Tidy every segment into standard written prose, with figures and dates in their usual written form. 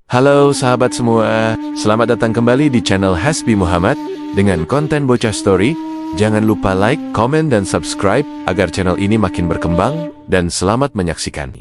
Halo sahabat semua, selamat datang kembali di channel Hasbi Muhammad dengan konten bocah story. Jangan lupa like, komen, dan subscribe agar channel ini makin berkembang, dan selamat menyaksikan.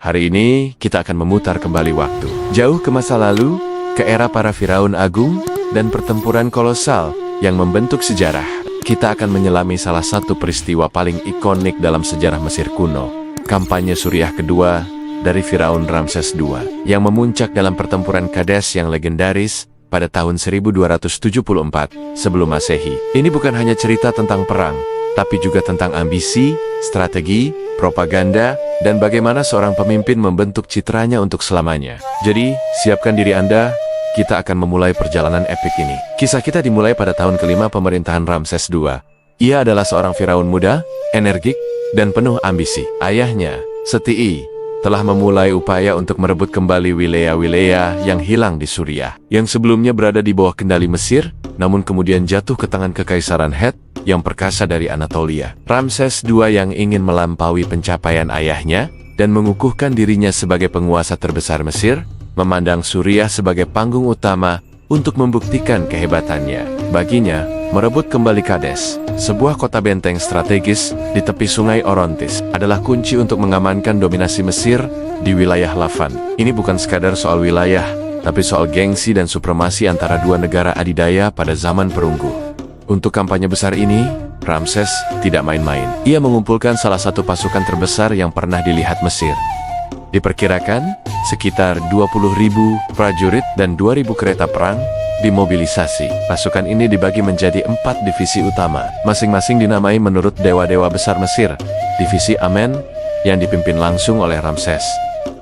Hari ini kita akan memutar kembali waktu, jauh ke masa lalu, ke era para Firaun Agung, dan pertempuran kolosal yang membentuk sejarah. Kita akan menyelami salah satu peristiwa paling ikonik dalam sejarah Mesir kuno, kampanye Suriah kedua dari Firaun Ramses II, yang memuncak dalam pertempuran Kades yang legendaris pada tahun 1274 sebelum Masehi. Ini bukan hanya cerita tentang perang, tapi juga tentang ambisi, strategi, propaganda, dan bagaimana seorang pemimpin membentuk citranya untuk selamanya. Jadi, siapkan diri Anda, kita akan memulai perjalanan epik ini. Kisah kita dimulai pada tahun kelima pemerintahan Ramses II. Ia adalah seorang Firaun muda, energik, dan penuh ambisi. Ayahnya, Seti, telah memulai upaya untuk merebut kembali wilayah-wilayah yang hilang di Suriah, yang sebelumnya berada di bawah kendali Mesir, namun kemudian jatuh ke tangan Kekaisaran Het yang perkasa dari Anatolia. Ramses II yang ingin melampaui pencapaian ayahnya dan mengukuhkan dirinya sebagai penguasa terbesar Mesir, memandang Suriah sebagai panggung utama untuk membuktikan kehebatannya. Baginya, merebut kembali Kades, sebuah kota benteng strategis di tepi sungai Orontes, adalah kunci untuk mengamankan dominasi Mesir di wilayah Lavan. Ini bukan sekadar soal wilayah, tapi soal gengsi dan supremasi antara dua negara adidaya pada zaman perunggu. Untuk kampanye besar ini, Ramses tidak main-main. Ia mengumpulkan salah satu pasukan terbesar yang pernah dilihat Mesir. Diperkirakan, sekitar 20.000 prajurit dan 2.000 kereta perang dimobilisasi. Pasukan ini dibagi menjadi 4 divisi utama, masing-masing dinamai menurut dewa-dewa besar Mesir. Divisi Amen, yang dipimpin langsung oleh Ramses.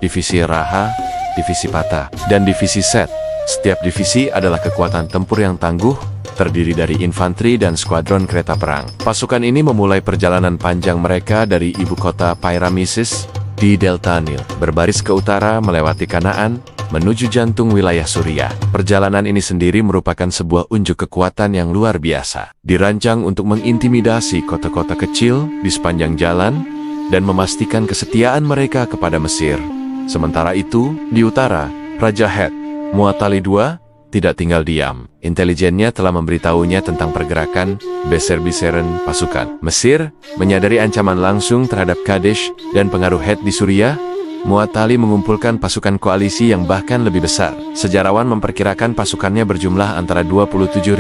Divisi Raha, Divisi Pata, dan Divisi Set. Setiap divisi adalah kekuatan tempur yang tangguh, terdiri dari infanteri dan skuadron kereta perang. Pasukan ini memulai perjalanan panjang mereka dari ibu kota Pairamises di Delta Nil, berbaris ke utara melewati Kanaan, menuju jantung wilayah Suriah. Perjalanan ini sendiri merupakan sebuah unjuk kekuatan yang luar biasa. Dirancang untuk mengintimidasi kota-kota kecil di sepanjang jalan dan memastikan kesetiaan mereka kepada Mesir. Sementara itu, di utara, Raja Het, Mu'attali II, tidak tinggal diam. Intelijennya telah memberitahunya tentang pergerakan beser-beseran pasukan Mesir. Menyadari ancaman langsung terhadap Kadesh dan pengaruh Het di Suriah, Mu'attali mengumpulkan pasukan koalisi yang bahkan lebih besar. Sejarawan memperkirakan pasukannya berjumlah antara 27.000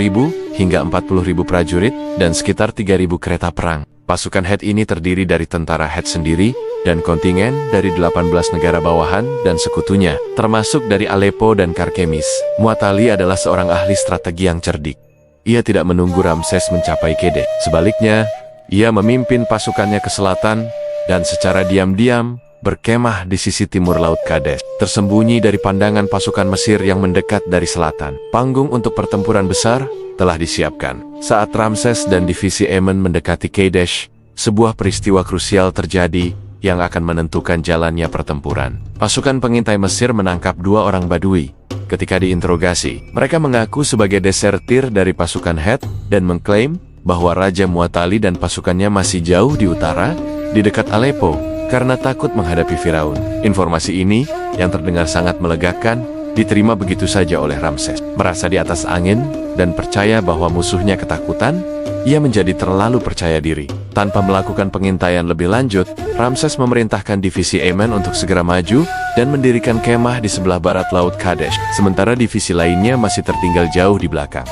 hingga 40.000 prajurit dan sekitar 3.000 kereta perang. Pasukan Het ini terdiri dari tentara Het sendiri dan kontingen dari 18 negara bawahan dan sekutunya, termasuk dari Aleppo dan Karkemis. Mu'attali adalah seorang ahli strategi yang cerdik. Ia tidak menunggu Ramses mencapai Kede. Sebaliknya, ia memimpin pasukannya ke selatan dan secara diam-diam berkemah di sisi timur Laut Kades, tersembunyi dari pandangan pasukan Mesir yang mendekat dari selatan. Panggung untuk pertempuran besar telah disiapkan. Saat Ramses dan divisi Amen mendekati Kadesh, sebuah peristiwa krusial terjadi yang akan menentukan jalannya pertempuran. Pasukan pengintai Mesir menangkap 2 orang Badui. Ketika diinterogasi, mereka mengaku sebagai desertir dari pasukan Het dan mengklaim bahwa Raja Mu'attali dan pasukannya masih jauh di utara, di dekat Aleppo, karena takut menghadapi Firaun. Informasi ini, yang terdengar sangat melegakan, diterima begitu saja oleh Ramses. Merasa di atas angin dan percaya bahwa musuhnya ketakutan, ia menjadi terlalu percaya diri. Tanpa melakukan pengintaian lebih lanjut, Ramses memerintahkan divisi Amen untuk segera maju dan mendirikan kemah di sebelah barat Laut Kadesh, sementara divisi lainnya masih tertinggal jauh di belakang.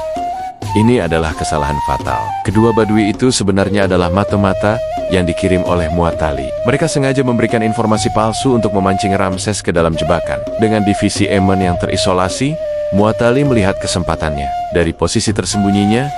Ini adalah kesalahan fatal. Kedua Badui itu sebenarnya adalah mata-mata yang dikirim oleh Mu'attali. Mereka sengaja memberikan informasi palsu untuk memancing Ramses ke dalam jebakan. Dengan divisi Amen yang terisolasi, Mu'attali melihat kesempatannya. Dari posisi tersembunyinya,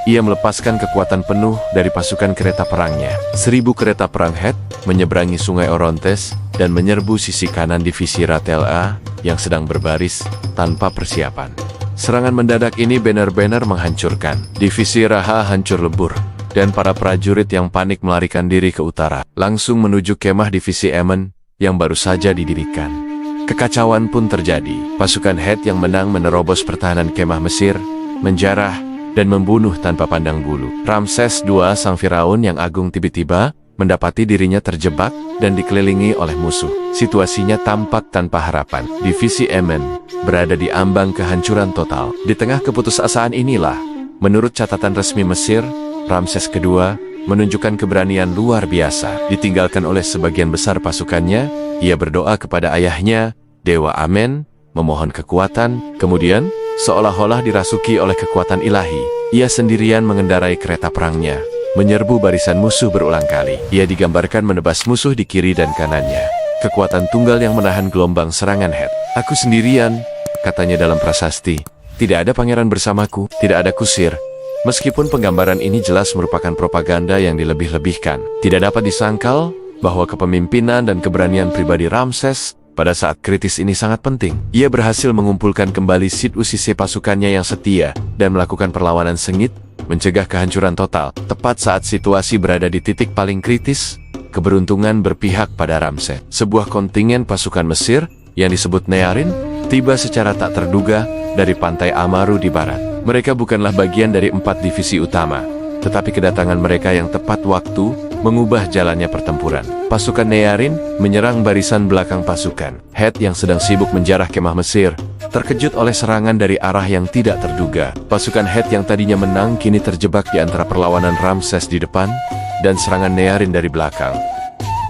ia melepaskan kekuatan penuh dari pasukan kereta perangnya. 1000 kereta perang Het menyeberangi sungai Orontes dan menyerbu sisi kanan divisi Ratela yang sedang berbaris tanpa persiapan. Serangan mendadak ini benar-benar menghancurkan. Divisi Raha hancur lebur, dan para prajurit yang panik melarikan diri ke utara, langsung menuju kemah divisi Emen yang baru saja didirikan. Kekacauan pun terjadi. Pasukan Het yang menang menerobos pertahanan kemah Mesir, menjarah, dan membunuh tanpa pandang bulu. Ramses II sang Firaun yang agung tiba-tiba mendapati dirinya terjebak dan dikelilingi oleh musuh. Situasinya tampak tanpa harapan. Divisi Emen berada di ambang kehancuran total. Di tengah keputusasaan inilah, menurut catatan resmi Mesir, Ramses II menunjukkan keberanian luar biasa. Ditinggalkan oleh sebagian besar pasukannya, ia berdoa kepada ayahnya, Dewa Amen, memohon kekuatan. Kemudian, seolah-olah dirasuki oleh kekuatan ilahi, ia sendirian mengendarai kereta perangnya, menyerbu barisan musuh berulang kali. Ia digambarkan menebas musuh di kiri dan kanannya. Kekuatan tunggal yang menahan gelombang serangan Het. "Aku sendirian," katanya dalam prasasti. "Tidak ada pangeran bersamaku, tidak ada kusir." Meskipun penggambaran ini jelas merupakan propaganda yang dilebih-lebihkan, tidak dapat disangkal bahwa kepemimpinan dan keberanian pribadi Ramses pada saat kritis ini sangat penting. Ia berhasil mengumpulkan kembali Sit-Usise pasukannya yang setia dan melakukan perlawanan sengit, mencegah kehancuran total. Tepat saat situasi berada di titik paling kritis, keberuntungan berpihak pada Ramses. Sebuah kontingen pasukan Mesir yang disebut Nearin tiba secara tak terduga dari pantai Amaru di barat. Mereka bukanlah bagian dari 4 divisi utama, tetapi kedatangan mereka yang tepat waktu mengubah jalannya pertempuran. Pasukan Nearin menyerang barisan belakang pasukan Het yang sedang sibuk menjarah kemah Mesir, terkejut oleh serangan dari arah yang tidak terduga. Pasukan Het yang tadinya menang kini terjebak di antara perlawanan Ramses di depan dan serangan Nearin dari belakang.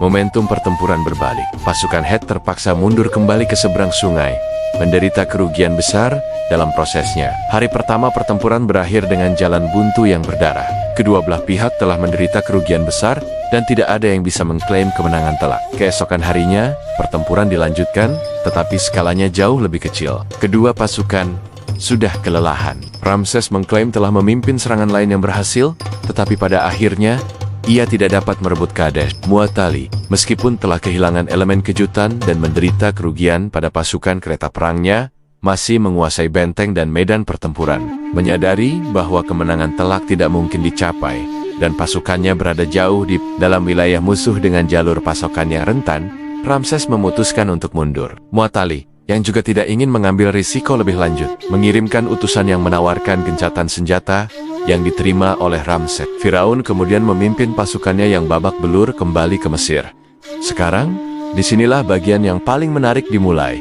Momentum pertempuran berbalik. Pasukan Het terpaksa mundur kembali ke seberang sungai, menderita kerugian besar dalam prosesnya. Hari pertama pertempuran berakhir dengan jalan buntu yang berdarah. Kedua belah pihak telah menderita kerugian besar dan tidak ada yang bisa mengklaim kemenangan telak. Keesokan harinya, pertempuran dilanjutkan, tetapi skalanya jauh lebih kecil. Kedua pasukan sudah kelelahan. Ramses mengklaim telah memimpin serangan lain yang berhasil, tetapi pada akhirnya, ia tidak dapat merebut Kadesh. Mu'tali, meskipun telah kehilangan elemen kejutan dan menderita kerugian pada pasukan kereta perangnya, masih menguasai benteng dan medan pertempuran. Menyadari bahwa kemenangan telak tidak mungkin dicapai, dan pasukannya berada jauh di dalam wilayah musuh dengan jalur pasokan yang rentan, Ramses memutuskan untuk mundur. Mu'tali, yang juga tidak ingin mengambil risiko lebih lanjut, mengirimkan utusan yang menawarkan gencatan senjata yang diterima oleh Ramses. Firaun kemudian memimpin pasukannya yang babak belur kembali ke Mesir. Sekarang, disinilah bagian yang paling menarik dimulai.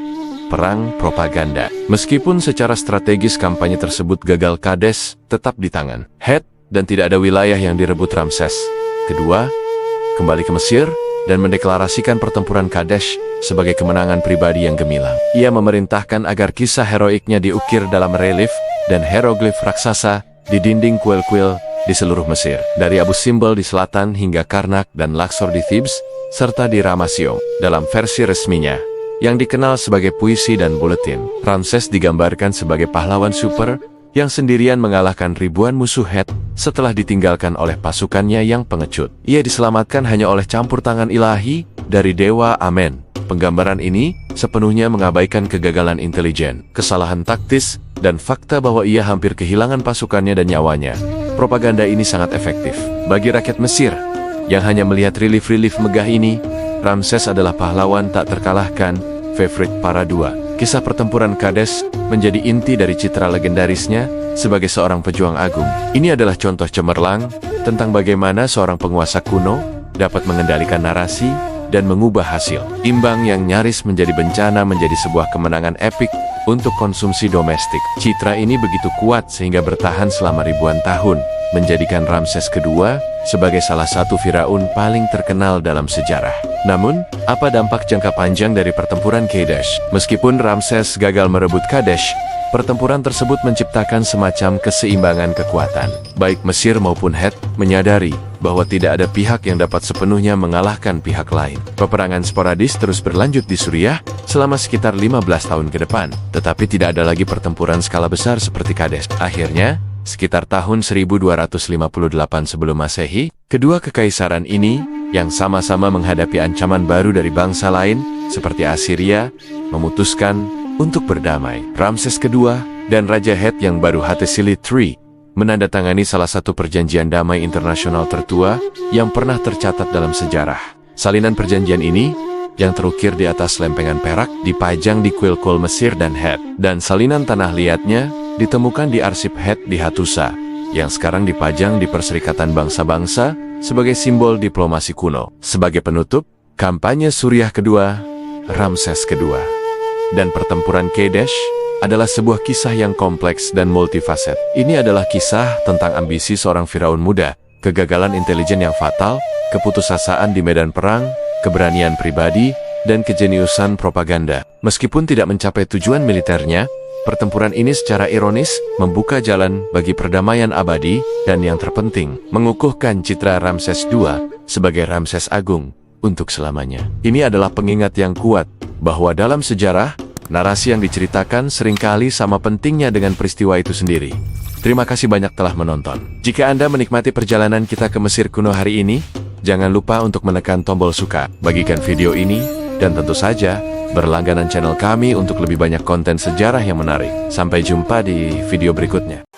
Perang propaganda. Meskipun secara strategis kampanye tersebut gagal, Kadesh tetap di tangan Het dan tidak ada wilayah yang direbut Ramses. Kedua, kembali ke Mesir dan mendeklarasikan pertempuran Kadesh sebagai kemenangan pribadi yang gemilang. Ia memerintahkan agar kisah heroiknya diukir dalam relief dan hieroglif raksasa di dinding kuil-kuil di seluruh Mesir, dari Abu Simbel di selatan hingga Karnak dan Luxor di Thebes, serta di Ramasium. Dalam versi resminya, yang dikenal sebagai puisi dan buletin, Ramses digambarkan sebagai pahlawan super yang sendirian mengalahkan ribuan musuh Het setelah ditinggalkan oleh pasukannya yang pengecut. Ia diselamatkan hanya oleh campur tangan ilahi dari Dewa Amen. Penggambaran ini sepenuhnya mengabaikan kegagalan intelijen, kesalahan taktis, dan fakta bahwa ia hampir kehilangan pasukannya dan nyawanya. Propaganda ini sangat efektif. Bagi rakyat Mesir yang hanya melihat relief-relief megah ini, Ramses adalah pahlawan tak terkalahkan, favorit para dua. Kisah pertempuran Kadesh menjadi inti dari citra legendarisnya sebagai seorang pejuang agung. Ini adalah contoh cemerlang tentang bagaimana seorang penguasa kuno dapat mengendalikan narasi dan mengubah hasil. Imbang yang nyaris menjadi bencana menjadi sebuah kemenangan epik untuk konsumsi domestik. Citra ini begitu kuat sehingga bertahan selama ribuan tahun, menjadikan Ramses II sebagai salah satu Firaun paling terkenal dalam sejarah. Namun, apa dampak jangka panjang dari pertempuran Kadesh? Meskipun Ramses gagal merebut Kadesh, pertempuran tersebut menciptakan semacam keseimbangan kekuatan. Baik Mesir maupun Het menyadari bahwa tidak ada pihak yang dapat sepenuhnya mengalahkan pihak lain. Peperangan sporadis terus berlanjut di Suriah selama sekitar 15 tahun ke depan, tetapi tidak ada lagi pertempuran skala besar seperti Kadesh. Akhirnya, sekitar tahun 1258 sebelum Masehi, kedua kekaisaran ini, yang sama-sama menghadapi ancaman baru dari bangsa lain, seperti Assyria, memutuskan untuk berdamai. Ramses II dan Raja Het yang baru Hattusili III menandatangani salah satu perjanjian damai internasional tertua yang pernah tercatat dalam sejarah. Salinan perjanjian ini, yang terukir di atas lempengan perak, dipajang di kuil-kuil Mesir dan Het, dan salinan tanah liatnya ditemukan di arsip Het di Hattusa, yang sekarang dipajang di Perserikatan Bangsa-Bangsa sebagai simbol diplomasi kuno. Sebagai penutup, kampanye Suriah kedua, Ramses II, dan pertempuran Kadesh adalah sebuah kisah yang kompleks dan multifaset. Ini adalah kisah tentang ambisi seorang Firaun muda, kegagalan intelijen yang fatal, keputusasaan di medan perang, keberanian pribadi, dan kejeniusan propaganda. Meskipun tidak mencapai tujuan militernya, pertempuran ini secara ironis membuka jalan bagi perdamaian abadi dan yang terpenting, mengukuhkan citra Ramses II sebagai Ramses Agung untuk selamanya. Ini adalah pengingat yang kuat bahwa dalam sejarah, narasi yang diceritakan seringkali sama pentingnya dengan peristiwa itu sendiri. Terima kasih banyak telah menonton. Jika Anda menikmati perjalanan kita ke Mesir kuno hari ini, jangan lupa untuk menekan tombol suka, bagikan video ini, dan tentu saja berlangganan channel kami untuk lebih banyak konten sejarah yang menarik. Sampai jumpa di video berikutnya.